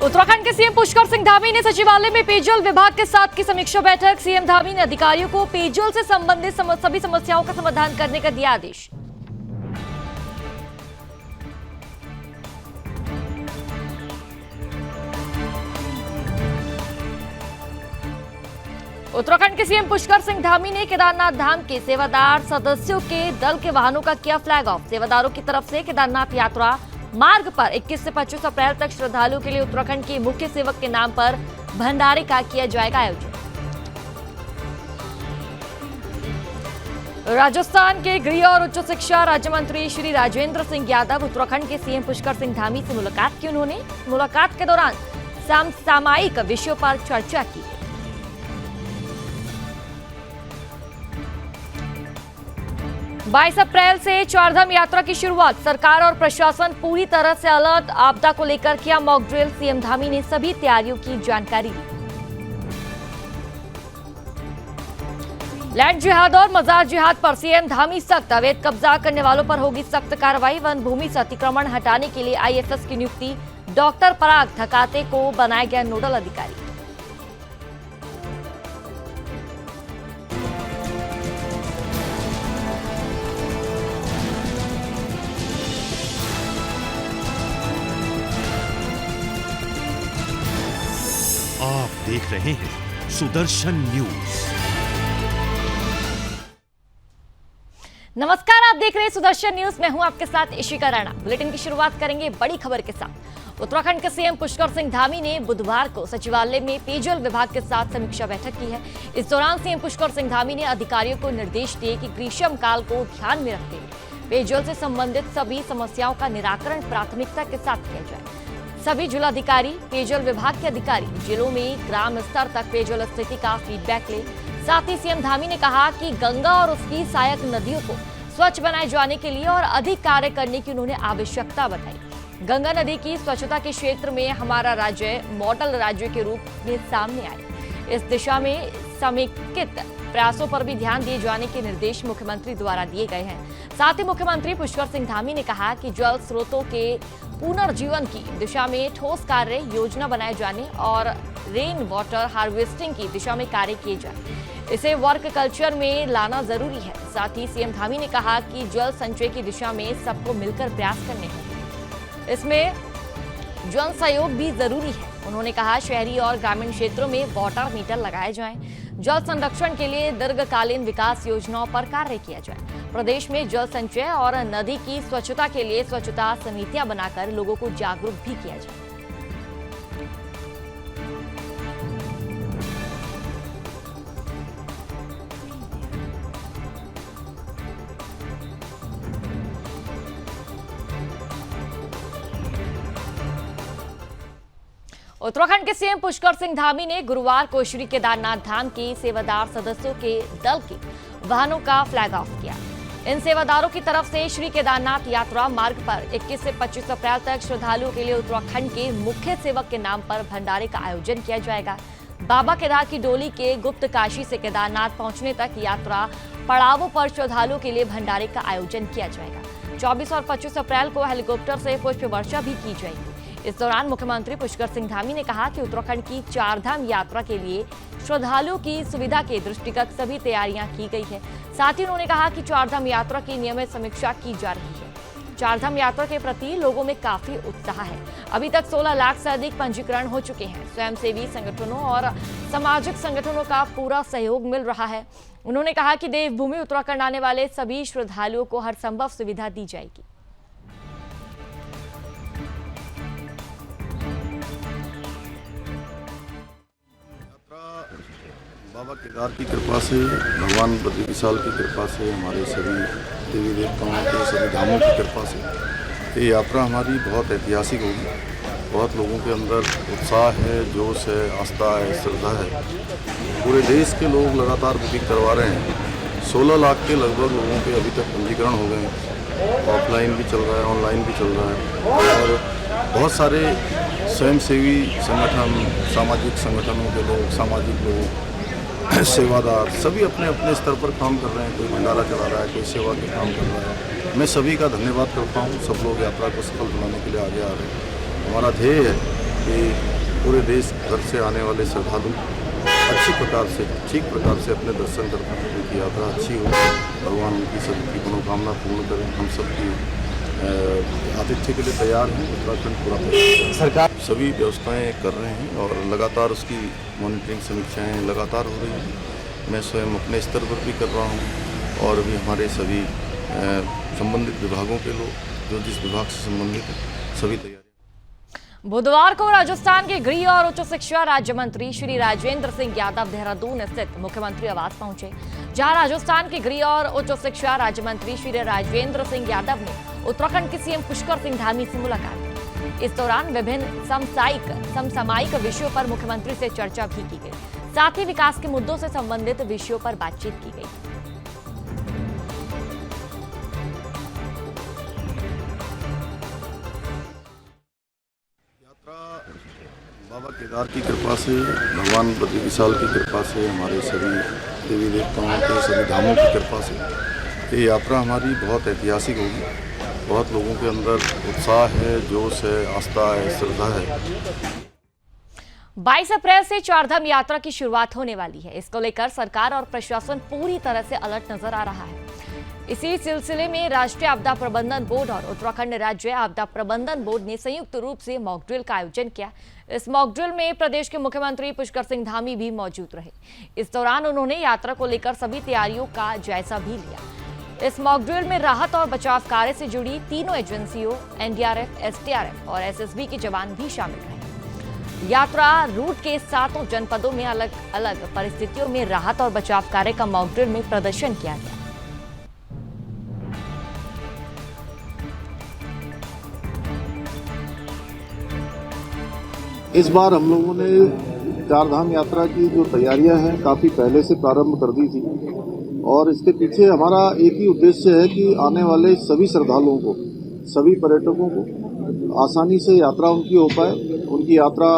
उत्तराखंड के सीएम पुष्कर सिंह धामी ने सचिवालय में पेयजल विभाग के साथ की समीक्षा बैठक। सीएम धामी ने अधिकारियों को पेयजल से संबंधित सभी समस्याओं का समाधान करने का दिया आदेश। उत्तराखंड के सीएम पुष्कर सिंह धामी ने केदारनाथ धाम के सेवादार सदस्यों के दल के वाहनों का किया फ्लैग ऑफ। सेवादारों की तरफ से केदारनाथ यात्रा मार्ग पर 21 से 25 अप्रैल तक श्रद्धालुओं के लिए उत्तराखंड के मुख्य सेवक के नाम पर भंडारे का किया जाएगा आयोजन। राजस्थान के गृह और उच्च शिक्षा राज्य मंत्री श्री राजेंद्र सिंह यादव उत्तराखंड के सीएम पुष्कर सिंह धामी से मुलाकात की। उन्होंने मुलाकात के दौरान समसामयिक विषयों पर चर्चा की। 22 अप्रैल से चारधाम यात्रा की शुरुआत। सरकार और प्रशासन पूरी तरह से अलर्ट। आपदा को लेकर किया मॉक ड्रिल। सीएम धामी ने सभी तैयारियों की जानकारी दी। लैंड जिहाद और मजार जिहाद पर सीएम धामी सख्त। अवैध कब्जा करने वालों पर होगी सख्त कार्रवाई। वन भूमि से अतिक्रमण हटाने के लिए आईएफएस की नियुक्ति। डॉक्टर पराग थकाते को बनाया गया नोडल अधिकारी। आप देख रहे हैं सुदर्शन न्यूज। नमस्कार, आप देख रहे हैं सुदर्शन न्यूज। मैं हूं आपके साथ इशिका राणा। बुलेटिन की शुरुआत करेंगे बड़ी खबर के साथ। उत्तराखंड के सीएम पुष्कर सिंह धामी ने बुधवार को सचिवालय में पेयजल विभाग के साथ समीक्षा बैठक की है। इस दौरान सीएम पुष्कर सिंह धामी ने अधिकारियों को निर्देश दिए कि ग्रीष्म काल को ध्यान में रखते हुए पेयजल से संबंधित सभी समस्याओं का निराकरण प्राथमिकता के साथ किया जाए। सभी जिलाधिकारी, पेयजल विभाग के अधिकारी जिलों में ग्राम स्तर तक पेयजल स्थिति का फीडबैक ले। साथ ही सीएम धामी ने कहा कि गंगा और उसकी सहायक नदियों को स्वच्छ बनाए जाने के लिए और अधिक कार्य करने की उन्होंने आवश्यकता बताई। गंगा नदी की स्वच्छता के क्षेत्र में हमारा राज्य मॉडल राज्य के रूप में सामने आए। इस दिशा में समेकित प्रयासों पर भी ध्यान दिए जाने के निर्देश मुख्यमंत्री द्वारा दिए गए हैं। साथ ही मुख्यमंत्री पुष्कर सिंह धामी ने कहा कि जल स्रोतों के पुनर्जीवन की दिशा में ठोस कार्य योजना बनाए जाने और रेन वाटर हार्वेस्टिंग की दिशा में कार्य किए जाए। इसे वर्क कल्चर में लाना जरूरी है। साथ ही सीएम धामी ने कहा कि जल संचय की दिशा में सबको मिलकर प्रयास करने होंगे। इसमें जन सहयोग भी जरूरी है। उन्होंने कहा शहरी और ग्रामीण क्षेत्रों में वाटर मीटर लगाए जाएं। जल संरक्षण के लिए दीर्घकालीन विकास योजनाओं पर कार्य किया जाए। प्रदेश में जल संचय और नदी की स्वच्छता के लिए स्वच्छता समितियां बनाकर लोगों को जागरूक भी किया जाए। उत्तराखंड के सीएम पुष्कर सिंह धामी ने गुरुवार को श्री केदारनाथ धाम के सेवादार सदस्यों के दल के वाहनों का फ्लैग ऑफ किया। इन सेवादारों की तरफ से श्री केदारनाथ यात्रा मार्ग पर 21 से 25 अप्रैल तक श्रद्धालुओं के लिए उत्तराखंड के मुख्य सेवक के नाम पर भंडारे का आयोजन किया जाएगा। बाबा केदार की डोली के गुप्त काशी से केदारनाथ पहुंचने तक यात्रा पड़ावों पर श्रद्धालुओं के लिए भंडारे का आयोजन किया जाएगा। 24 और 25 अप्रैल को हेलीकॉप्टर से पुष्प वर्षा भी की जाएगी। इस दौरान मुख्यमंत्री पुष्कर सिंह धामी ने कहा कि उत्तराखंड की चारधाम यात्रा के लिए श्रद्धालुओं की सुविधा के दृष्टिगत सभी तैयारियां की गई है। साथ ही उन्होंने कहा कि चारधाम यात्रा की नियमित समीक्षा की जा रही है। चारधाम यात्रा के प्रति लोगों में काफी उत्साह है। अभी तक 16 लाख से अधिक पंजीकरण हो चुके हैं। स्वयंसेवी संगठनों और सामाजिक संगठनों का पूरा सहयोग मिल रहा है। उन्होंने कहा कि देवभूमि उत्तराखंड आने वाले सभी श्रद्धालुओं को हर संभव सुविधा दी जाएगी। बाबा केदार की कृपा से, भगवान बद्री विशाल की कृपा से, हमारे सभी देवी देवताओं के सभी धामों की कृपा से ये यात्रा हमारी बहुत ऐतिहासिक होगी। बहुत लोगों के अंदर उत्साह है, जोश है, आस्था है, श्रद्धा है। पूरे देश के लोग लगातार बुकिंग करवा रहे हैं। 16 लाख के लगभग लोगों के अभी तक पंजीकरण हो गए हैं। ऑफलाइन भी चल रहा है, ऑनलाइन भी चल रहा है। और बहुत सारे स्वयंसेवी संगठन, सामाजिक संगठनों के लोग, सामाजिक लोग, सेवादार सभी अपने अपने स्तर पर काम कर रहे हैं। कोई भंडारा चला रहा है, कोई सेवा के काम कर रहा है। मैं सभी का धन्यवाद करता हूँ। सब लोग यात्रा को सफल बनाने के लिए आगे आ रहे हैं। हमारा ध्येय है कि पूरे देश भर से आने वाले श्रद्धालु अच्छी प्रकार से, ठीक प्रकार से अपने दर्शन कर पाएं, उनकी यात्रा अच्छी हो, भगवान उनकी सबकी मनोकामना पूर्ण करें। हम सबकी आतिथ्य के लिए तैयार हैं, उत्तराखंड पूरा तैयार है। सरकार सभी व्यवस्थाएं कर रहे हैं और लगातार उसकी मॉनिटरिंग समीक्षाएं लगातार हो रही हैं। मैं स्वयं अपने स्तर पर भी कर रहा हूं और भी हमारे सभी संबंधित विभागों के लोग जो जिस विभाग से संबंधित हैं सभी तैयार। बुधवार को राजस्थान के गृह और उच्च शिक्षा राज्य मंत्री श्री राजेंद्र सिंह यादव देहरादून स्थित मुख्यमंत्री आवास पहुंचे, जहां राजस्थान के गृह और उच्च शिक्षा राज्य मंत्री श्री राजेंद्र सिंह यादव ने उत्तराखंड के सीएम पुष्कर सिंह धामी से मुलाकात की। इस दौरान विभिन्न समसामयिक विषयों पर मुख्यमंत्री से चर्चा भी की गई, साथ ही विकास के मुद्दों से संबंधित विषयों पर बातचीत की गई। बाबा केदार की कृपा से, भगवान बद्री विशाल की कृपा से, हमारे सभी देवी देवताओं के सभी धामों की कृपा से ये यात्रा हमारी बहुत ऐतिहासिक होगी। बहुत लोगों के अंदर उत्साह है, जोश है, आस्था है, श्रद्धा है। 22 अप्रैल से चारधाम यात्रा की शुरुआत होने वाली है। इसको लेकर सरकार और प्रशासन पूरी तरह से अलर्ट नजर आ रहा है। इसी सिलसिले में राष्ट्रीय आपदा प्रबंधन बोर्ड और उत्तराखंड राज्य आपदा प्रबंधन बोर्ड ने संयुक्त रूप से मॉक ड्रिल का आयोजन किया। इस मॉक ड्रिल में प्रदेश के मुख्यमंत्री पुष्कर सिंह धामी भी मौजूद रहे। इस दौरान उन्होंने यात्रा को लेकर सभी तैयारियों का जायजा भी लिया। इस मॉक ड्रिल में राहत और बचाव कार्य से जुड़ी तीनों एजेंसियों एनडीआरएफ, एसडीआरएफ और एसएसबी के जवान भी शामिल रहे। यात्रा रूट के 7 जनपदों में अलग अलग परिस्थितियों में राहत और बचाव कार्य का मॉक ड्रिल में प्रदर्शन किया गया। इस बार हम लोगों ने चारधाम यात्रा की जो तैयारियां हैं काफ़ी पहले से प्रारंभ कर दी थी और इसके पीछे हमारा एक ही उद्देश्य है कि आने वाले सभी श्रद्धालुओं को, सभी पर्यटकों को आसानी से यात्रा उनकी हो पाए, उनकी यात्रा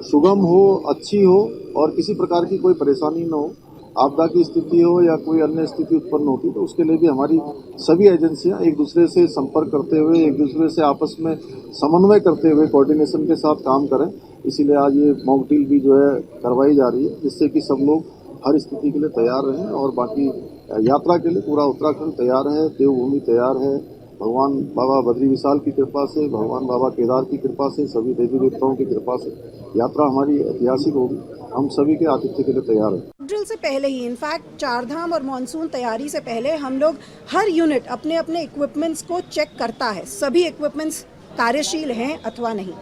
सुगम हो, अच्छी हो और किसी प्रकार की कोई परेशानी न हो। आपदा की स्थिति हो या कोई अन्य स्थिति उत्पन्न होती तो उसके लिए भी हमारी सभी एजेंसियां एक दूसरे से संपर्क करते हुए, एक दूसरे से आपस में समन्वय करते हुए कोऑर्डिनेशन के साथ काम करें। इसीलिए आज ये मॉक ड्रिल भी जो है करवाई जा रही है, जिससे कि सब लोग हर स्थिति के लिए तैयार रहें और बाकी यात्रा के लिए पूरा उत्तराखंड तैयार है, देवभूमि तैयार है। भगवान बाबा बद्री विशाल की कृपा से, भगवान बाबा केदार की कृपा से, सभी देवी देवताओं की कृपा से यात्रा हमारी ऐतिहासिक होगी। हम सभी के आतिथ्य के लिए तैयार हैं। ड्रिल से पहले ही, इनफैक्ट चारधाम और मॉनसून तैयारी से पहले हम लोग हर यूनिट अपने अपने इक्विपमेंट्स को चेक करता है, सभी इक्विपमेंट्स कार्यशील हैं अथवा नहीं।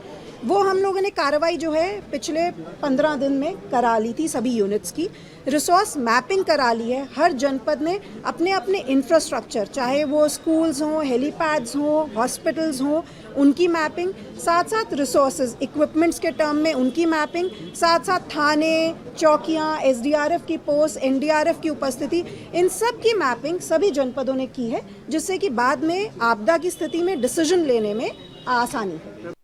वो हम लोगों ने कार्रवाई जो है पिछले 15 दिन में करा ली थी। सभी यूनिट्स की रिसोर्स मैपिंग करा ली है। हर जनपद ने अपने अपने इंफ्रास्ट्रक्चर, चाहे वो स्कूल्स हों, हेलीपैड्स हों, हॉस्पिटल्स हों, उनकी मैपिंग, साथ साथ रिसोर्सेज इक्विपमेंट्स के टर्म में उनकी मैपिंग, साथ साथ थाने, चौकियाँ, एसडीआरएफ की पोस्ट, एनडीआरएफ की उपस्थिति, इन सब की मैपिंग सभी जनपदों ने की है, जिससे कि बाद में आपदा की स्थिति में डिसीजन लेने में आसानी है।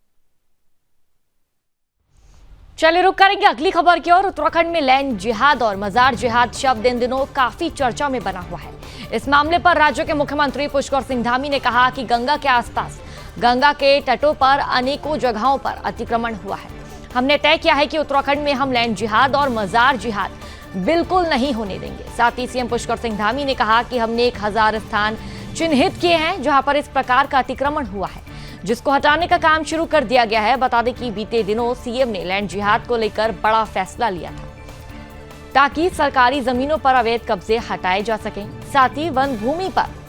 चलिए रुक करेंगे अगली खबर की ओर। उत्तराखंड में लैंड जिहाद और मजार जिहाद शब्द इन दिनों काफी चर्चा में बना हुआ है। इस मामले पर राज्य के मुख्यमंत्री पुष्कर सिंह धामी ने कहा कि गंगा के आसपास, गंगा के तटों पर अनेकों जगहों पर अतिक्रमण हुआ है। हमने तय किया है कि उत्तराखंड में हम लैंड जिहाद और मजार जिहाद बिल्कुल नहीं होने देंगे। साथ ही सीएम पुष्कर सिंह धामी ने कहा कि हमने 1000 स्थान चिन्हित किए हैं जहां पर इस प्रकार का अतिक्रमण हुआ है, जिसको हटाने का काम शुरू कर दिया गया है। बता दें कि बीते दिनों सीएम ने लैंड जिहाद को लेकर बड़ा फैसला लिया था, ताकि सरकारी जमीनों पर अवैध कब्जे हटाए जा सकें। साथ ही वन भूमि पर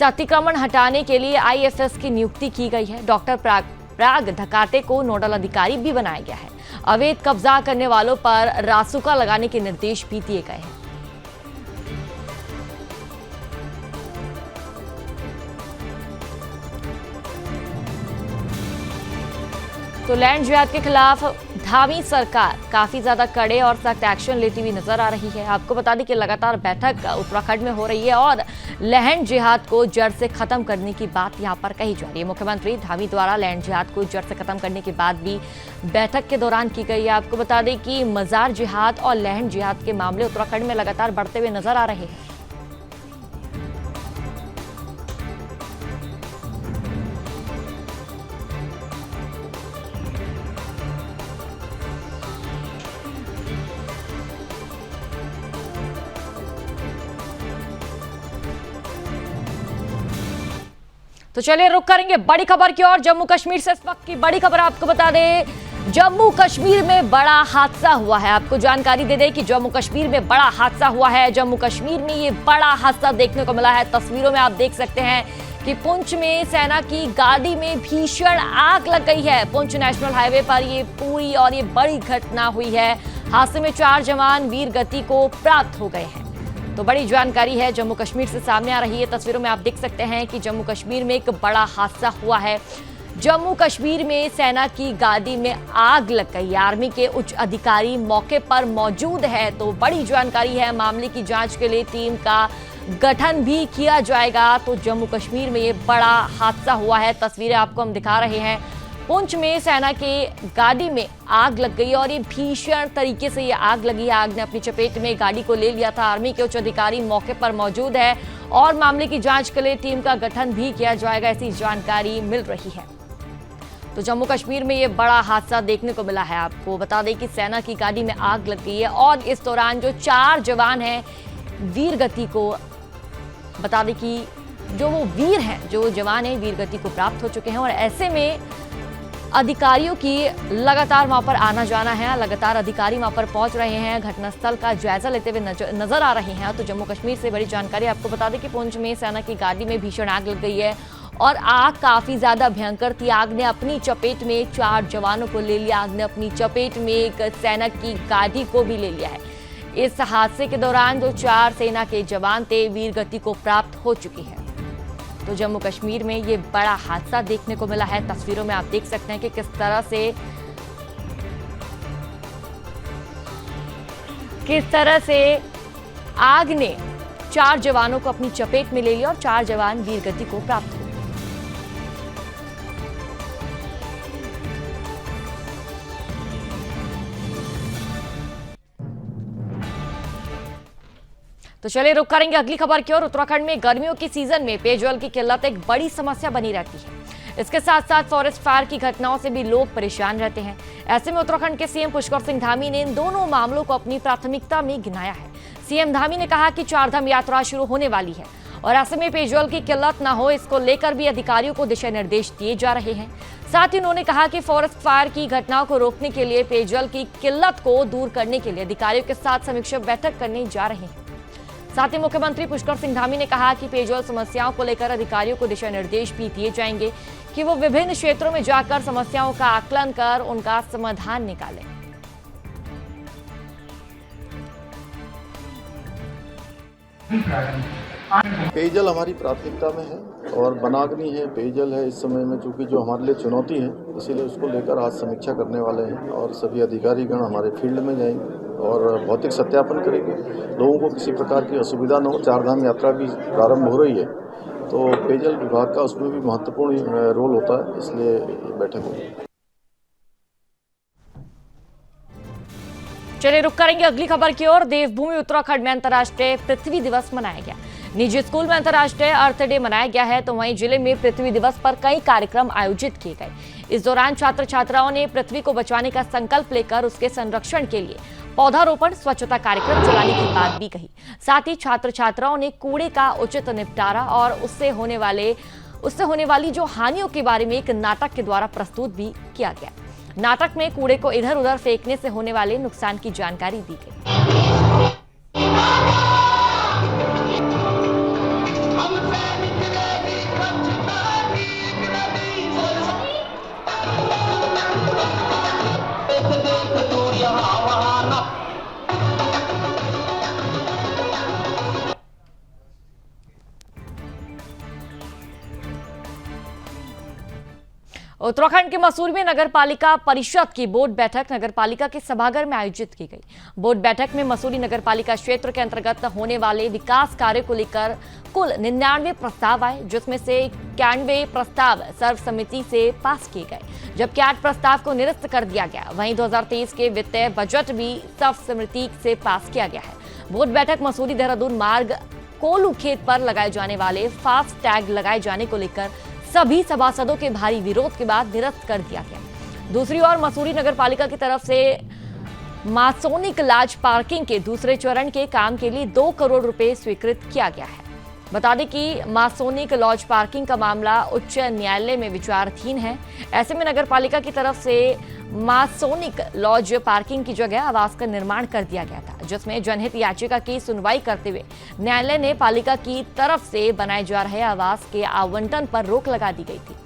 अतिक्रमण हटाने के लिए आईएफएस की नियुक्ति की गई है। डॉक्टर प्राग धकाटे को नोडल अधिकारी भी बनाया गया है। अवैध कब्जा करने वालों पर रासुका लगाने के निर्देश भी दिए गए हैं। तो लैंड जिहाद के खिलाफ धामी सरकार काफी ज्यादा कड़े और सख्त एक्शन लेती हुई नजर आ रही है। आपको बता दें कि लगातार बैठक उत्तराखंड में हो रही है और लैंड जिहाद को जड़ से खत्म करने की बात यहां पर कही जा रही है। मुख्यमंत्री धामी द्वारा लैंड जिहाद को जड़ से खत्म करने की बात भी बैठक के दौरान की गई है। आपको बता दें कि मजार जिहाद और लैंड जिहाद के मामले उत्तराखंड में लगातार बढ़ते हुए नजर आ रहे हैं। तो चलिए रुक करेंगे बड़ी खबर की ओर। जम्मू कश्मीर से इस वक्त की बड़ी खबर आपको बता दें, जम्मू कश्मीर में बड़ा हादसा हुआ है। आपको जानकारी दे दें कि जम्मू कश्मीर में बड़ा हादसा हुआ है। जम्मू कश्मीर में ये बड़ा हादसा देखने को मिला है। तस्वीरों में आप देख सकते हैं कि पुंछ में सेना की गाड़ी में भीषण आग लग गई है। पुंछ नेशनल हाईवे पर ये पूरी और ये बड़ी घटना हुई है। हादसे में 4 जवान वीर गति को प्राप्त हो गए हैं। तो बड़ी जानकारी है जम्मू कश्मीर से सामने आ रही है। तस्वीरों में आप देख सकते हैं कि जम्मू कश्मीर में एक बड़ा हादसा हुआ है। जम्मू कश्मीर में सेना की गाड़ी में आग लग गई। आर्मी के उच्च अधिकारी मौके पर मौजूद है। तो बड़ी जानकारी है, मामले की जांच के लिए टीम का गठन भी किया जाएगा। तो जम्मू कश्मीर में ये बड़ा हादसा हुआ है। तस्वीरें आपको हम दिखा रहे हैं। पुंछ में सेना के गाड़ी में आग लग गई और ये भीषण तरीके से ये आग लगी। आग ने अपनी चपेट में गाड़ी को ले लिया था। आर्मी के उच्च अधिकारी मौके पर मौजूद है और मामले की जांच के लिए टीम का गठन भी किया जाएगा, ऐसी जानकारी मिल रही है। तो जम्मू कश्मीर में ये बड़ा हादसा देखने को मिला है। आपको बता दें कि सेना की गाड़ी में आग लग गई है और इस दौरान जो 4 जवान हैं वीर गति को, बता दें कि जो वो वीर हैं, जो जवान हैं वीर गति को प्राप्त हो चुके हैं। और ऐसे में अधिकारियों की लगातार वहां पर आना जाना है। लगातार अधिकारी वहां पर पहुंच रहे हैं, घटनास्थल का जायजा लेते हुए नजर आ रहे हैं। तो जम्मू कश्मीर से बड़ी जानकारी आपको बता दें कि पुंछ में सेना की गाड़ी में भीषण आग लग गई है और आग काफी ज्यादा भयंकर थी। आग ने अपनी चपेट में 4 जवानों को ले लिया। आग ने अपनी चपेट में एक सेना की गाड़ी को भी ले लिया है। इस हादसे के दौरान जो 4 सेना के जवान थे वीर गति को प्राप्त हो चुकी है। तो जम्मू कश्मीर में ये बड़ा हादसा देखने को मिला है। तस्वीरों में आप देख सकते हैं कि किस तरह से आग ने 4 जवानों को अपनी चपेट में ले लिया और 4 जवान वीर गति को प्राप्त हुए। तो चलिए रुक करेंगे अगली खबर की ओर। उत्तराखंड में गर्मियों की सीजन में पेयजल की किल्लत एक बड़ी समस्या बनी रहती है। इसके साथ साथ फॉरेस्ट फायर की घटनाओं से भी लोग परेशान रहते हैं। ऐसे में उत्तराखंड के सीएम पुष्कर सिंह धामी ने इन दोनों मामलों को अपनी प्राथमिकता में गिनाया है। सीएम धामी ने कहा कि 4 धाम यात्रा शुरू होने वाली है और ऐसे में पेयजल की किल्लत न हो, इसको लेकर भी अधिकारियों को दिशा निर्देश दिए जा रहे हैं। साथ ही उन्होंने कहा कि फॉरेस्ट फायर की घटनाओं को रोकने के लिए पेयजल की किल्लत को दूर करने के लिए अधिकारियों के साथ समीक्षा बैठक करने जा रहे हैं। साथ ही मुख्यमंत्री पुष्कर सिंह धामी ने कहा कि पेयजल समस्याओं को लेकर अधिकारियों को दिशा निर्देश भी दिए जाएंगे कि वो विभिन्न क्षेत्रों में जाकर समस्याओं का आकलन कर उनका समाधान निकालें। पेयजल हमारी प्राथमिकता में है और बनागनी है, पेयजल है इस समय में, चूँकि जो हमारे लिए चुनौती है, इसीलिए उसको लेकर आज समीक्षा करने वाले हैं और सभी अधिकारीगण हमारे फील्ड में जाएंगे और भौतिक सत्यापन करेंगे। लोगों को किसी प्रकार की असुविधा न हो। 4 धाम यात्रा भी प्रारंभ हो रही है तो पेयजल विभाग का उसमें भी महत्वपूर्ण रोल होता है, इसलिए ये बैठक होगी। चलिए रुक करेंगे अगली खबर की ओर। देवभूमि उत्तराखंड में अंतर्राष्ट्रीय पृथ्वी दिवस मनाया गया। निजी स्कूल में अंतर्राष्ट्रीय अर्थ डे मनाया गया है, तो वहीं जिले में पृथ्वी दिवस पर कई कार्यक्रम आयोजित किए गए। इस दौरान छात्र छात्राओं ने पृथ्वी को बचाने का संकल्प लेकर उसके संरक्षण के लिए पौधारोपण, स्वच्छता कार्यक्रम चलाने की बात भी कही। साथ ही छात्र छात्राओं ने कूड़े का उचित निपटारा और उससे होने वाली जो हानियों के बारे में एक नाटक के द्वारा प्रस्तुत भी किया गया। नाटक में कूड़े को इधर उधर फेंकने से होने वाले नुकसान की जानकारी दी गई। उत्तराखंड के मसूरी में नगर पालिका परिषद की बोर्ड बैठक नगर पालिका के सभागार में आयोजित की गई। बोर्ड बैठक में मसूरी नगर पालिका क्षेत्र के अंतर्गत होने वाले विकास कार्य को लेकर कुल 99 प्रस्ताव आए, जिसमें से 91 प्रस्ताव सर्वसम्मति से पास किए गए, जबकि 8 प्रस्ताव को निरस्त कर दिया गया। वहीं 2023 के वित्तीय बजट भी सर्वसम्मति से पास किया गया है। बोर्ड बैठक मसूरी देहरादून मार्ग कोलू खेत पर लगाए जाने वाले फास्ट टैग लगाए जाने को लेकर सभी सभासदों के भारी विरोध के बाद निरस्त कर दिया गया। दूसरी ओर मसूरी नगर पालिका की तरफ से मासोनिक लाज पार्किंग के दूसरे चरण के काम के लिए 2 करोड़ रुपए स्वीकृत किया गया है। बता दें कि मासोनिक लॉज पार्किंग का मामला उच्च न्यायालय में विचाराधीन है। ऐसे में नगर पालिका की तरफ से मासोनिक लॉज पार्किंग की जगह आवास का निर्माण कर दिया गया था, जिसमें जनहित याचिका की सुनवाई करते हुए न्यायालय ने पालिका की तरफ से बनाए जा रहे आवास के आवंटन पर रोक लगा दी गई थी।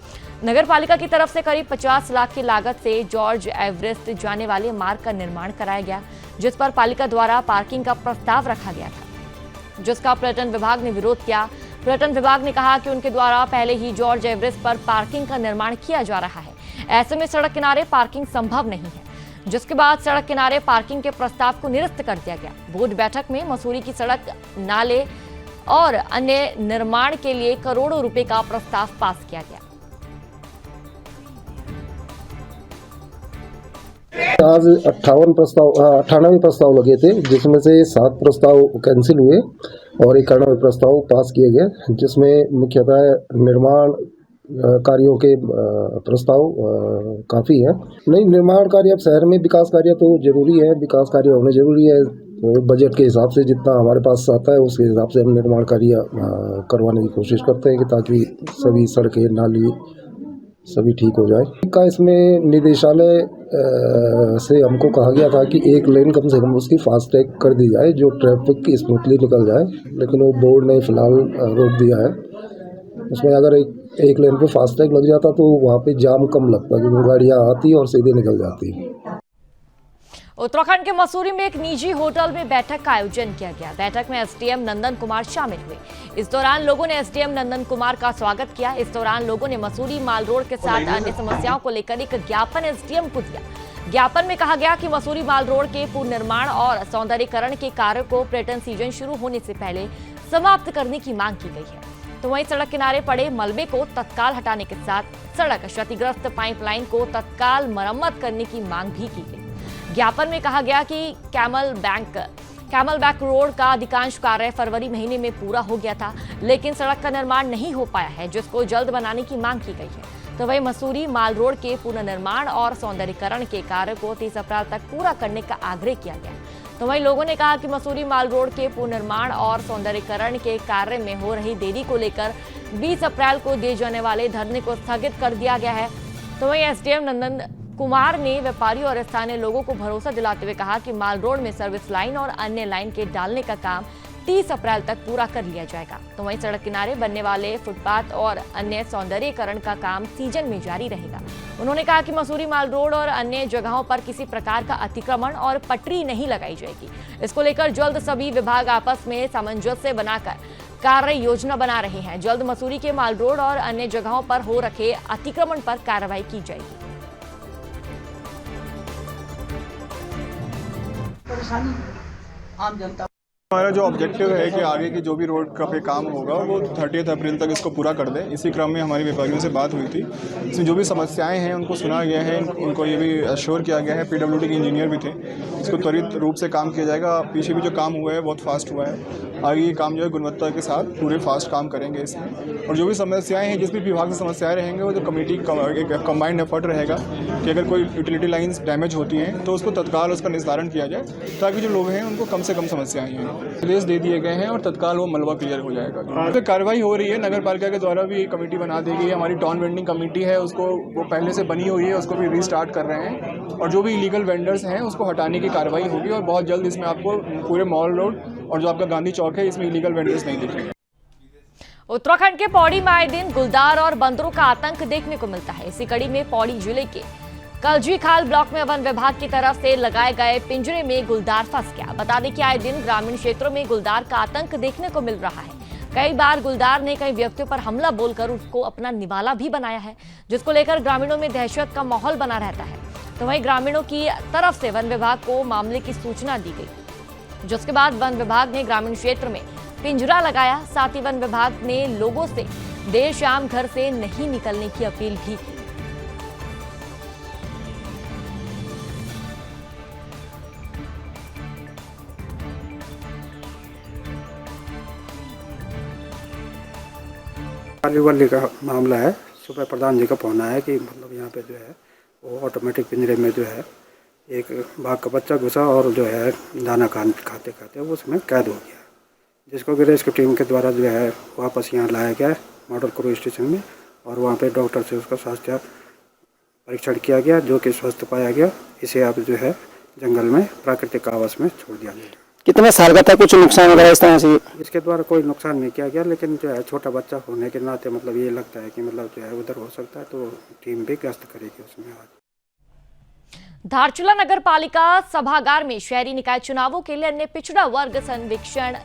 नगर पालिका की तरफ से करीब 50 लाख की लागत से जॉर्ज एवरेस्ट जाने वाले मार्ग का निर्माण कराया गया, जिस पर पालिका द्वारा पार्किंग का प्रस्ताव रखा गया था, जिसका पर्यटन विभाग ने विरोध किया। पर्यटन विभाग ने कहा कि उनके द्वारा पहले ही जॉर्ज एवरेस्ट पर पार्किंग का निर्माण किया जा रहा है, ऐसे में सड़क किनारे पार्किंग संभव नहीं है, जिसके बाद सड़क किनारे पार्किंग के प्रस्ताव को निरस्त कर दिया गया। बोर्ड बैठक में मसूरी की सड़क, नाले और अन्य निर्माण के लिए करोड़ों रुपए का प्रस्ताव पास किया गया। आज 98 प्रस्ताव लगे थे, जिसमें से 7 प्रस्ताव कैंसिल हुए और 91 प्रस्ताव पास किए गए, जिसमें मुख्यतः निर्माण कार्यों के प्रस्ताव काफ़ी है। नहीं, निर्माण कार्य अब शहर में विकास कार्य तो जरूरी है, विकास कार्य होने जरूरी है। तो बजट के हिसाब से जितना हमारे पास आता है उसके हिसाब से हम निर्माण कार्य करवाने की कोशिश करते हैं कि ताकि सभी सड़कें, नाली सभी ठीक हो जाए। का इसमें निदेशालय से हमको कहा गया था कि एक लेन कम से कम उसकी फास्टैग कर दी जाए, जो ट्रैफिक की स्मूथली निकल जाए, लेकिन वो बोर्ड ने फिलहाल रोक दिया है। उसमें अगर एक लेन पे फास्टैग लग जाता तो वहाँ पे जाम कम लगता, क्योंकि गाड़ियाँ आती और सीधे निकल जाती। उत्तराखंड के मसूरी में एक निजी होटल में बैठक का आयोजन किया गया। बैठक में एसडीएम नंदन कुमार शामिल हुए। इस दौरान लोगों ने एसडीएम नंदन कुमार का स्वागत किया। इस दौरान लोगों ने मसूरी माल रोड के साथ अन्य समस्याओं को लेकर एक ज्ञापन एसडीएम को दिया। ज्ञापन में कहा गया कि मसूरी माल रोड के पुनर्निर्माण और सौंदर्यीकरण के कार्य को पर्यटन सीजन शुरू होने से पहले समाप्त करने की मांग की गई है। तो वहीं सड़क किनारे पड़े मलबे को तत्काल हटाने के साथ सड़क क्षतिग्रस्त पाइपलाइन को तत्काल मरम्मत करने की मांग भी की गई। ज्ञापन में कहा गया कि कैमल बैक रोड का अधिकांश कार्य फरवरी महीने में पूरा हो गया था, लेकिन सड़क का निर्माण नहीं हो पाया है, जिसको जल्द बनाने की मांग की गई है। तो वहीं मसूरी माल रोड के पुनर्निर्माण और सौंदर्यीकरण के कार्य को 30 अप्रैल तक पूरा करने का आग्रह किया गया। तो वहीं लोगों ने कहा कि मसूरी माल रोड के पुनर्निर्माण और सौंदर्यीकरण के कार्य में हो रही देरी को लेकर 20 अप्रैल को दिए जाने वाले धरने को स्थगित कर दिया गया है। तो वहीं एसडीएम नंदन कुमार ने व्यापारियों और स्थानीय लोगों को भरोसा दिलाते हुए कहा कि माल रोड में सर्विस लाइन और अन्य लाइन के डालने का काम 30 अप्रैल तक पूरा कर लिया जाएगा। तो वहीं सड़क किनारे बनने वाले फुटपाथ और अन्य सौंदर्यीकरण का काम सीजन में जारी रहेगा। उन्होंने कहा कि मसूरी माल रोड और अन्य जगहों पर किसी प्रकार का अतिक्रमण और पटरी नहीं लगाई जाएगी। इसको लेकर जल्द सभी विभाग आपस में सामंजस्य बनाकर कार्य योजना बना रहे हैं। जल्द मसूरी के माल रोड और अन्य जगहों पर हो रखे अतिक्रमण पर कार्रवाई की जाएगी। आम जनता हमारा जो ऑब्जेक्टिव है कि आगे की जो भी रोड का पे काम होगा वो 30 अप्रैल तक इसको पूरा कर दें। इसी क्रम में हमारी व्यापारियों से बात हुई थी। इसमें जो भी समस्याएं हैं उनको सुना गया है, उनको ये भी अश्योर किया गया है। पीडब्ल्यूडी के इंजीनियर भी थे, इसको त्वरित रूप से काम किया जाएगा। पीछे भी जो काम हुआ है बहुत फास्ट हुआ है। आगे ये काम जो है गुणवत्ता के साथ पूरे फास्ट काम करेंगे इसमें। और जो भी समस्याएँ हैं, जिस भी विभाग से समस्याएँ रहेंगे, वो जो कमेटी एक कंबाइंड एफर्ट रहेगा कि अगर कोई यूटिलिटी लाइन्स डैमेज होती हैं तो उसको तत्काल उसका निस्तारण किया जाए, ताकि जो लोग हैं उनको कम से कम समस्याएँ हैं। निर्देश दे दिए गए हैं और तत्काल वो मलबा क्लियर हो जाएगा। तो कार्रवाई हो रही है, नगर पालिका के द्वारा भी कमेटी बना दी गई है। हमारी टाउन वेंडिंग कमेटी है, उसको वो पहले से बनी हुई है, उसको भी रीस्टार्ट कर रहे हैं। और जो भी इलीगल वेंडर्स हैं उसको हटाने की कार्रवाई होगी और बहुत जल्द इसमें आपको पूरे मॉल रोड और जो आपका गांधी चौक है इसमें इलीगल वेंडर्स नहीं दिखेंगे। उत्तराखंड के पौड़ी में आए दिन गुलदार और बंदरों का आतंक देखने को मिलता है। इसी कड़ी में पौड़ी जिले के कलजीखाल ब्लॉक में वन विभाग की तरफ से लगाए गए पिंजरे में गुलदार फंस गया। बता दें कि आए दिन ग्रामीण क्षेत्रों में गुलदार का आतंक देखने को मिल रहा है। कई बार गुलदार ने कई व्यक्तियों पर हमला बोलकर उसको अपना निवाला भी बनाया है, जिसको लेकर ग्रामीणों में दहशत का माहौल बना रहता है। तो वहीं ग्रामीणों की तरफ से वन विभाग को मामले की सूचना दी गई, जिसके बाद वन विभाग ने ग्रामीण क्षेत्र में पिंजरा लगाया। साथ ही वन विभाग ने लोगों से देर शाम घर से नहीं निकलने की अपील भी की। वाली का मामला है। सुबह प्रधान जी का फोन आया कि मतलब यहाँ पे जो है वो ऑटोमेटिक पिंजरे में जो है एक बाघ का बच्चा घुसा और जो है दाना खाते खाते वो उसमें कैद हो गया। जिसको कि रेस्क्यू टीम के द्वारा जो है वापस यहाँ लाया गया है मॉडल क्रूज स्टेशन में, और वहाँ पे डॉक्टर से उसका स्वास्थ्य परीक्षण किया गया जो कि स्वस्थ पाया गया। इसे अब जो है जंगल में प्राकृतिक आवास में छोड़ दिया गया। कितने साल का था, कुछ नुकसान वगैरह इस तरह से? इसके द्वारा कोई नुकसान नहीं किया गया, लेकिन जो है छोटा बच्चा होने के नाते मतलब ये लगता है कि मतलब जो है उधर हो सकता है, तो टीम भी गश्त करेगी उसमें। आज धारचूला नगर पालिका सभागार में शहरी निकाय चुनावों के लिए अन्य पिछड़ा वर्ग सर्वेक्षण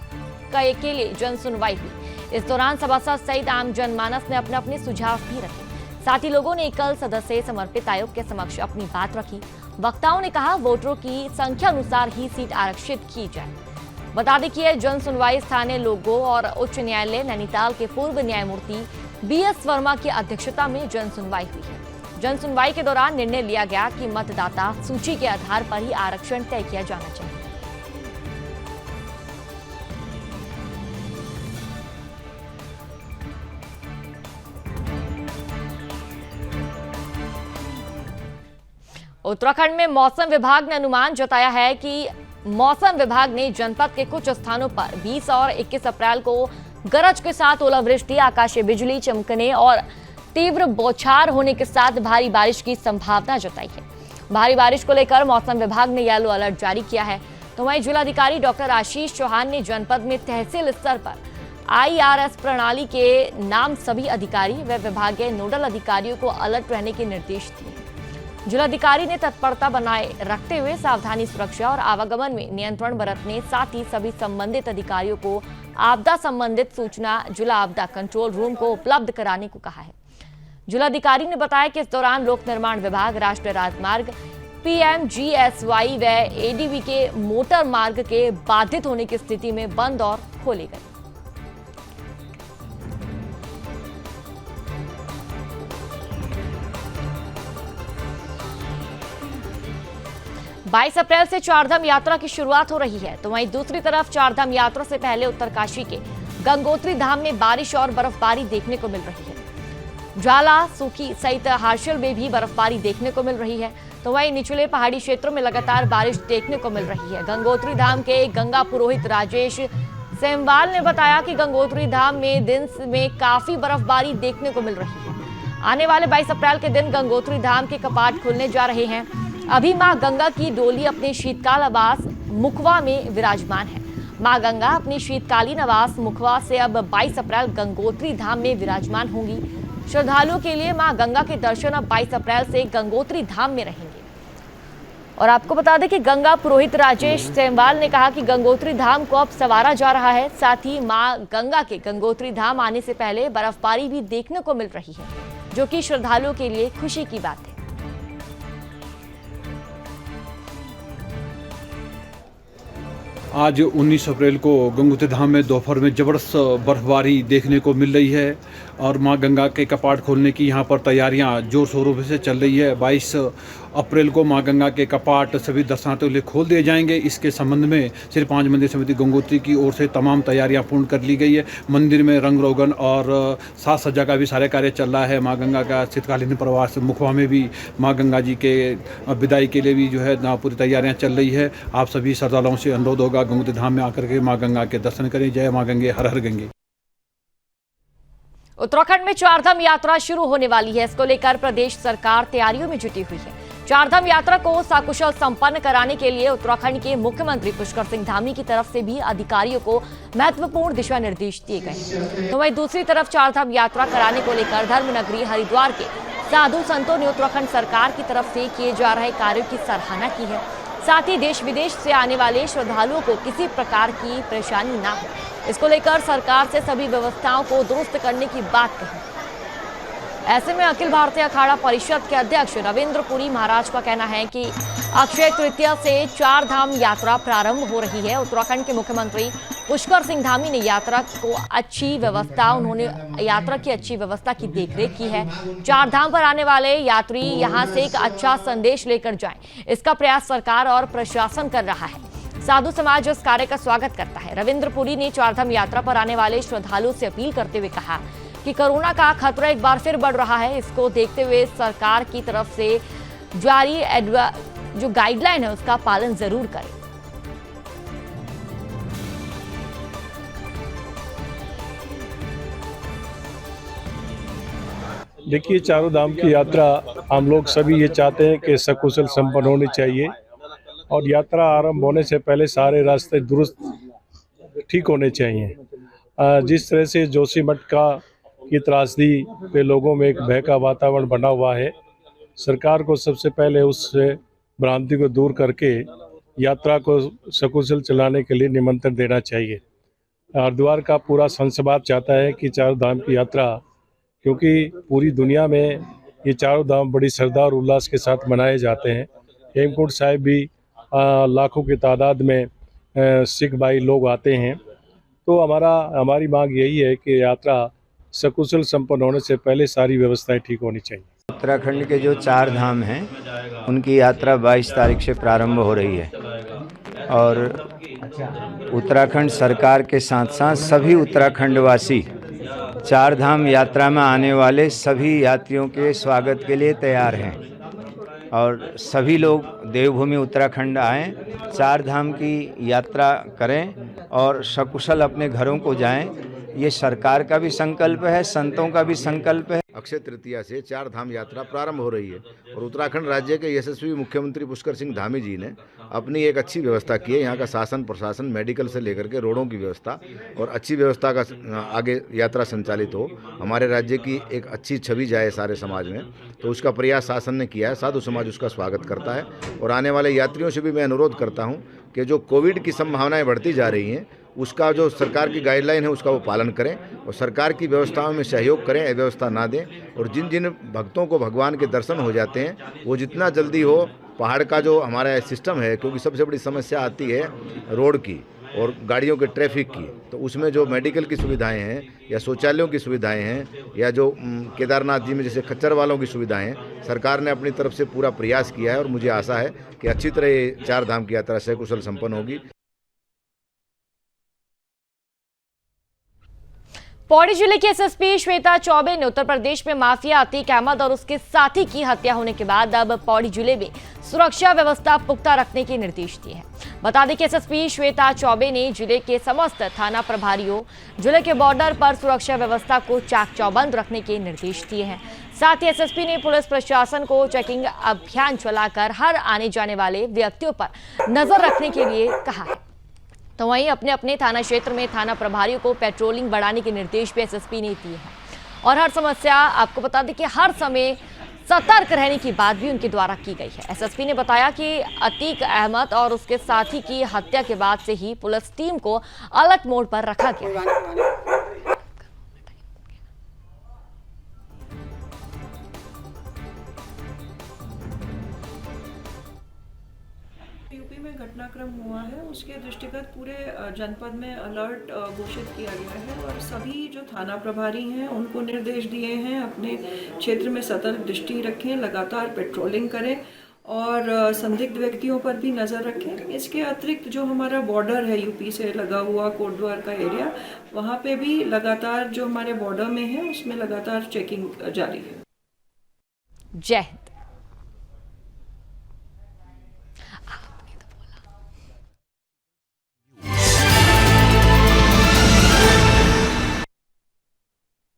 के लिए जन सुनवाई हुई। इस दौरान सभासद सहित आम जनमानस ने अपने अपने सुझाव भी रखे। साथ ही लोगों ने एकल सदस्य समर्पित आयोग के समक्ष अपनी बात रखी। वक्ताओं ने कहा वोटरों की संख्या अनुसार ही सीट आरक्षित की जाए। बता दें कि यह जन सुनवाई स्थानीय लोगों और उच्च न्यायालय नैनीताल के पूर्व न्यायमूर्ति BS वर्मा की अध्यक्षता में जन सुनवाई हुई है। जन सुनवाई के दौरान निर्णय लिया गया कि मतदाता सूची के आधार पर ही आरक्षण तय किया जाना चाहिए। उत्तराखंड में मौसम विभाग ने अनुमान जताया है कि मौसम विभाग ने जनपद के कुछ स्थानों पर 20 और 21 अप्रैल को गरज के साथ ओलावृष्टि, आकाशीय बिजली चमकने और तीव्र बौछार होने के साथ भारी बारिश की संभावना जताई है। भारी बारिश को लेकर मौसम विभाग ने येलो अलर्ट जारी किया है। तो वहीं जिलाधिकारी डॉक्टर आशीष चौहान ने जनपद में तहसील स्तर पर IRS प्रणाली के नाम सभी अधिकारी व विभागीय नोडल अधिकारियों को अलर्ट रहने के निर्देश दिए। जिलाधिकारी ने तत्परता बनाए रखते हुए सावधानी, सुरक्षा और आवागमन में नियंत्रण बरतने, साथ ही सभी संबंधित अधिकारियों को आपदा संबंधित सूचना जिला आपदा कंट्रोल रूम को उपलब्ध कराने को कहा है। जिलाधिकारी ने बताया कि इस दौरान लोक निर्माण विभाग, राष्ट्रीय राजमार्ग, PMGSY व ADB के मोटर मार्ग के बाधित होने की स्थिति में बंद और खोले गए। बाईस अप्रैल से चारधाम यात्रा की शुरुआत हो रही है। तो वहीं दूसरी तरफ चारधाम यात्रा से पहले उत्तरकाशी के गंगोत्री धाम में बारिश और बर्फबारी देखने को मिल रही है। ज्वाला, सूखी सहित हार्शल में भी बर्फबारी देखने को मिल रही है। तो वहीं निचले पहाड़ी क्षेत्रों में लगातार बारिश देखने को मिल रही है। गंगोत्री धाम के गंगा पुरोहित राजेश सेमवाल ने बताया कि गंगोत्री धाम में दिन में काफी बर्फबारी देखने को मिल रही है। आने वाले 22 अप्रैल के दिन गंगोत्री धाम के कपाट खुलने जा रहे हैं। अभी मां गंगा की डोली अपने शीतकाल आवास मुखवा में विराजमान है। मां गंगा अपनी शीतकालीन आवास मुखवा से अब 22 अप्रैल गंगोत्री धाम में विराजमान होंगी। श्रद्धालुओं के लिए मां गंगा के दर्शन अब 22 अप्रैल से गंगोत्री धाम में रहेंगे। और आपको बता दें कि गंगा पुरोहित राजेश सेमवाल ने कहा कि गंगोत्री धाम को अब संवारा जा रहा है। साथ ही मां गंगा के गंगोत्री धाम आने से पहले बर्फबारी भी देखने को मिल रही है, जो कि श्रद्धालुओं के लिए खुशी की बात है। आज 19 अप्रैल को गंगोत्री धाम में दोपहर में ज़बरदस्त बर्फबारी देखने को मिल रही है और मां गंगा के कपाट खोलने की यहां पर तैयारियां जोर शोरों से चल रही है। 22 अप्रैल को मां गंगा के कपाट सभी दर्शनार्थियों के लिए खोल दिए जाएंगे। इसके संबंध में श्री 5 मंदिर समिति गंगोत्री की ओर से तमाम तैयारियां पूर्ण कर ली गई है। मंदिर में रंग रोगन और साज सज्जा का भी सारे कार्य चल रहा है। मां गंगा का शीतकालीन प्रवास मुखवा में भी मां गंगा जी के विदाई के लिए भी जो है पूरी तैयारियां चल रही है। आप सभी श्रद्धालुओं से अनुरोध होगा गंगोत्री धाम में आकर के मां गंगा के दर्शन करें। जय मां गंगे, हर हर गंगे। उत्तराखंड में चारधाम यात्रा शुरू होने वाली है। इसको लेकर प्रदेश सरकार तैयारियों में जुटी हुई है। चारधाम यात्रा को सकुशल संपन्न कराने के लिए उत्तराखंड के मुख्यमंत्री पुष्कर सिंह धामी की तरफ से भी अधिकारियों को महत्वपूर्ण दिशा निर्देश दिए गए। तो वहीं दूसरी तरफ चारधाम यात्रा कराने को लेकर धर्मनगरी हरिद्वार के साधु संतों ने उत्तराखंड सरकार की तरफ से किए जा रहे कार्यों की सराहना की है। साथ ही देश विदेश से आने वाले श्रद्धालुओं को किसी प्रकार की परेशानी ना हो, इसको लेकर सरकार से सभी व्यवस्थाओं को दुरुस्त करने की बात कही। ऐसे में अखिल भारतीय अखाड़ा परिषद के अध्यक्ष रविंद्र पुरी महाराज का कहना है कि अक्षय तृतीया से चारधाम यात्रा प्रारंभ हो रही है। उत्तराखंड के मुख्यमंत्री पुष्कर सिंह धामी ने यात्रा की अच्छी व्यवस्था की देखरेख की है। चारधाम पर आने वाले यात्री यहां से एक अच्छा संदेश लेकर जाएं, इसका प्रयास सरकार और प्रशासन कर रहा है। साधु समाज इस कार्य का स्वागत करता है। रविंद्र पुरी ने चारधाम यात्रा पर आने वाले श्रद्धालुओं से अपील करते हुए कहा कि कोरोना का खतरा एक बार फिर बढ़ रहा है। इसको देखते हुए सरकार की तरफ से जारी जो गाइडलाइन है उसका पालन जरूर करें। देखिए, चारों धाम की यात्रा हम लोग सभी ये चाहते हैं कि सकुशल संपन्न होनी चाहिए और यात्रा आरंभ होने से पहले सारे रास्ते दुरुस्त ठीक होने चाहिए। जिस तरह से जोशीमठ की त्रासदी पे लोगों में एक भय का वातावरण बना हुआ है, सरकार को सबसे पहले उस भ्रांति को दूर करके यात्रा को सकुशल चलाने के लिए निमंत्रण देना चाहिए। हरिद्वार का पूरा संसद चाहता है कि चारों धाम की यात्रा, क्योंकि पूरी दुनिया में ये चारों धाम बड़ी श्रद्धा और उल्लास के साथ मनाए जाते हैं। हेमकुंड साहिब भी लाखों की तादाद में सिख भाई लोग आते हैं। तो हमारी मांग यही है कि यात्रा सकुशल संपन्न होने से पहले सारी व्यवस्थाएं ठीक होनी चाहिए। उत्तराखंड के जो 4 धाम हैं उनकी यात्रा 22 तारीख से प्रारंभ हो रही है और उत्तराखंड सरकार के साथ साथ सभी उत्तराखंडवासी 4 धाम यात्रा में आने वाले सभी यात्रियों के स्वागत के लिए तैयार हैं और सभी लोग देवभूमि उत्तराखंड आएं, 4 धाम की यात्रा करें और सकुशल अपने घरों को जाएं। ये सरकार का भी संकल्प है, संतों का भी संकल्प है। अक्षय तृतीया से 4 धाम यात्रा प्रारंभ हो रही है और उत्तराखंड राज्य के यशस्वी मुख्यमंत्री पुष्कर सिंह धामी जी ने अपनी एक अच्छी व्यवस्था की है। यहाँ का शासन प्रशासन, मेडिकल से लेकर के रोडों की व्यवस्था और अच्छी व्यवस्था का आगे यात्रा संचालित हो, हमारे राज्य की एक अच्छी छवि जाए सारे समाज में, तो उसका प्रयास शासन ने किया है। साधु समाज उसका स्वागत करता है और आने वाले यात्रियों से भी मैं अनुरोध करता हूँ कि जो कोविड की संभावनाएँ बढ़ती जा रही हैं उसका जो सरकार की गाइडलाइन है उसका वो पालन करें और सरकार की व्यवस्थाओं में सहयोग करें, अव्यवस्था ना दें। और जिन जिन भक्तों को भगवान के दर्शन हो जाते हैं वो जितना जल्दी हो, पहाड़ का जो हमारा सिस्टम है, क्योंकि सबसे बड़ी समस्या आती है रोड की और गाड़ियों के ट्रैफिक की, तो उसमें जो मेडिकल की सुविधाएं हैं या शौचालयों की सुविधाएं हैं या जो केदारनाथ जी में जैसे खच्चर वालों की सुविधाएं हैं, सरकार ने अपनी तरफ से पूरा प्रयास किया है और मुझे आशा है कि अच्छी तरह ये 4 धाम की यात्रा सकुशल संपन्न होगी। पौड़ी जिले की एसएसपी श्वेता चौबे ने उत्तर प्रदेश में माफिया अतीक अहमद और उसके साथी की हत्या होने के बाद अब पौड़ी जिले में सुरक्षा व्यवस्था पुख्ता रखने के निर्देश दिए हैं। बता दें कि एसएसपी श्वेता चौबे ने जिले के समस्त थाना प्रभारियों, जिले के बॉर्डर पर सुरक्षा व्यवस्था को चाक चौबंद रखने के निर्देश दिए हैं। साथ ही एसएसपी ने पुलिस प्रशासन को चेकिंग अभियान चलाकर हर आने जाने वाले व्यक्तियों पर नजर रखने के लिए कहा है। तो वहीं अपने अपने थाना क्षेत्र में थाना प्रभारियों को पेट्रोलिंग बढ़ाने के निर्देश भी एसएसपी ने दिए हैं और हर समस्या, आपको बता दें कि हर समय सतर्क रहने की बात भी उनके द्वारा की गई है। एसएसपी ने बताया कि अतीक अहमद और उसके साथी की हत्या के बाद से ही पुलिस टीम को अलर्ट मोड पर रखा गया। यूपी में घटनाक्रम हुआ है, उसके दृष्टिगत पूरे जनपद में अलर्ट घोषित किया गया है और सभी जो थाना प्रभारी हैं उनको निर्देश दिए हैं अपने क्षेत्र में सतर्क दृष्टि रखें, लगातार पेट्रोलिंग करें और संदिग्ध व्यक्तियों पर भी नज़र रखें। इसके अतिरिक्त जो हमारा बॉर्डर है यूपी से लगा हुआ कोटद्वार का एरिया, वहाँ पे भी लगातार जो हमारे बॉर्डर में है उसमें लगातार चेकिंग जारी है। जय हिंद।